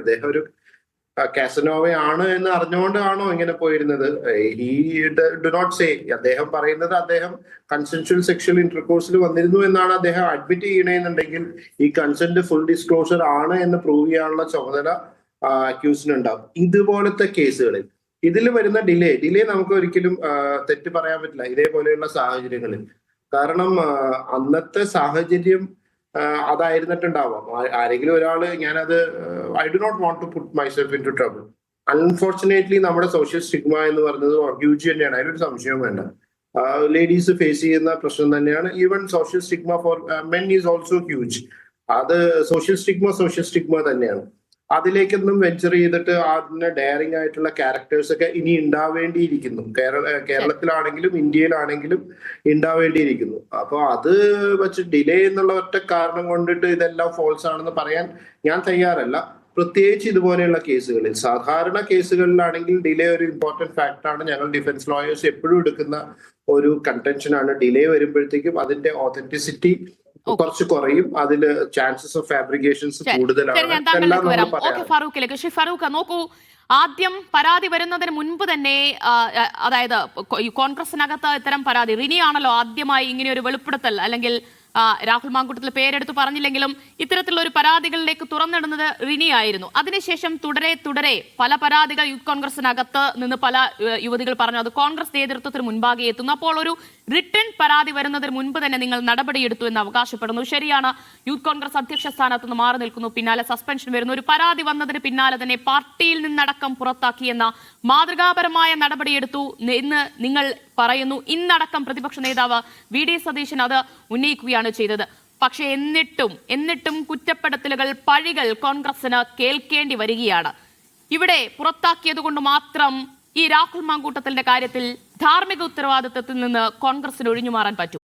ഇദ്ദേഹം ഒരു കാസനോവയാണ് എന്ന് അറിഞ്ഞുകൊണ്ടാണോ ഇങ്ങനെ പോയിരുന്നത്? ഈ ഡു നോട്ട് സേ. അദ്ദേഹം പറയുന്നത് അദ്ദേഹം കൺസെൻഷ്വൽ സെക്ഷൽ ഇന്റർകോഴ്സിൽ വന്നിരുന്നു എന്നാണ് അദ്ദേഹം അഡ്മിറ്റ് ചെയ്യണമെന്നുണ്ടെങ്കിൽ ഈ കൺസെന്റ് ഫുൾ ഡിസ്ക്ലോഷർ ആണ് എന്ന് പ്രൂവ് ചെയ്യാനുള്ള ചുമതല അക്യൂസിനുണ്ടാവും. ഇതുപോലത്തെ കേസുകളിൽ ഇതിൽ വരുന്ന ഡിലേ നമുക്ക് ഒരിക്കലും തെറ്റ് പറയാൻ പറ്റില്ല ഇതേപോലെയുള്ള സാഹചര്യങ്ങളിൽ. കാരണം അന്നത്തെ സാഹചര്യം അതായിരുന്നിട്ടുണ്ടാവാം. ആരെങ്കിലും ഒരാള് ഞാനത് I do not want to put myself into trouble. Unfortunately നമ്മുടെ സോഷ്യൽ സ്റ്റിഗ്മ എന്ന് പറയുന്നത് ഹ്യൂജ് തന്നെയാണ്, അതിലൊരു സംശയവും വേണ്ട. ലേഡീസ് ഫേസ് ചെയ്യുന്ന പ്രശ്നം തന്നെയാണ്. Even social stigma four men is also huge. അത് സോഷ്യൽ സ്റ്റിഗ്മ തന്നെയാണ്. അതിലേക്കൊന്നും വെഞ്ചർ ചെയ്തിട്ട് അതിന് ഡയറിംഗ് ആയിട്ടുള്ള ക്യാരക്ടേഴ്സ് ഒക്കെ ഇനി ഉണ്ടാവേണ്ടിയിരിക്കുന്നു. കേരളത്തിലാണെങ്കിലും ഇന്ത്യയിലാണെങ്കിലും ഉണ്ടാവേണ്ടിയിരിക്കുന്നു. അപ്പൊ അത് വെച്ച് ഡിലേ എന്നുള്ള ഒറ്റ കാരണം കൊണ്ടിട്ട് ഇതെല്ലാം ഫോൾസ് ആണെന്ന് പറയാൻ ഞാൻ തയ്യാറല്ല. പ്രത്യേകിച്ച് ഇതുപോലെയുള്ള കേസുകളിൽ. സാധാരണ കേസുകളിലാണെങ്കിൽ ഡിലേ ഒരു ഇമ്പോർട്ടന്റ് ഫാക്ടറാണ്. ഞങ്ങൾ ഡിഫൻസ് ലോയേഴ്സ് എപ്പോഴും എടുക്കുന്ന ഒരു കണ്ടൻഷനാണ്. ഡിലേ വരുമ്പോഴത്തേക്കും അതിന്റെ ഓതന്റിസിറ്റി കുറച്ച് കുറയും, അതിൽ ചാൻസസ് ഓഫ് ഫാബ്രിക്കേഷൻസ് കൂടുതലാണ്. ഫാറൂഖ്, നോക്കൂ, ആദ്യം പരാതി വരുന്നതിന് മുൻപ് തന്നെ അതായത് കോൺഗ്രസിനകത്ത് ഇത്തരം പരാതി റിനിയാണല്ലോ ആദ്യമായി ഇങ്ങനെ ഒരു വെളിപ്പെടുത്തൽ, അല്ലെങ്കിൽ രാഹുൽ മാങ്കൂട്ടത്തിൽ പേരെടുത്ത് പറഞ്ഞില്ലെങ്കിലും ഇത്തരത്തിലുള്ള ഒരു പരാതികളിലേക്ക് തുറന്നിടുന്നത് റിനിയായിരുന്നു. അതിനുശേഷം തുടരെ പല പരാതികൾ യൂത്ത് കോൺഗ്രസിനകത്ത് നിന്ന് പല യുവതികൾ പറഞ്ഞു അത് കോൺഗ്രസ് നേതൃത്വത്തിന് മുൻപാകെ എത്തുന്നു. അപ്പോൾ ഒരു റിട്ടേൺ പരാതി വരുന്നതിന് മുൻപ് തന്നെ നിങ്ങൾ നടപടിയെടുത്തു എന്ന് അവകാശപ്പെടുന്നു. ശരിയാണ്, യൂത്ത് കോൺഗ്രസ് അധ്യക്ഷ സ്ഥാനത്ത് നിന്ന് മാറി നിൽക്കുന്നു, പിന്നാലെ സസ്പെൻഷൻ വരുന്നു. ഒരു പരാതി വന്നതിന് പിന്നാലെ തന്നെ പാർട്ടിയിൽ നിന്നടക്കം പുറത്താക്കിയെന്ന മാതൃകാപരമായ നടപടിയെടുത്തു എന്ന് നിങ്ങൾ പറയുന്നു. ഇന്നടക്കം പ്രതിപക്ഷ നേതാവ് വി.ഡി. സതീശൻ അത് ഉന്നയിക്കുകയാണ് ചെയ്തത്. പക്ഷെ എന്നിട്ടും കുറ്റപ്പെടുത്തലുകൾ, പഴികൾ കോൺഗ്രസിന് കേൾക്കേണ്ടി വരികയാണ്. ഇവിടെ പുറത്താക്കിയത് കൊണ്ട് മാത്രം ഈ രാഹുൽ മാങ്കൂട്ടത്തിന്റെ കാര്യത്തിൽ ധാർമ്മിക ഉത്തരവാദിത്തത്തിൽ നിന്ന് കോൺഗ്രസിന് ഒഴിഞ്ഞു മാറാൻ പറ്റും?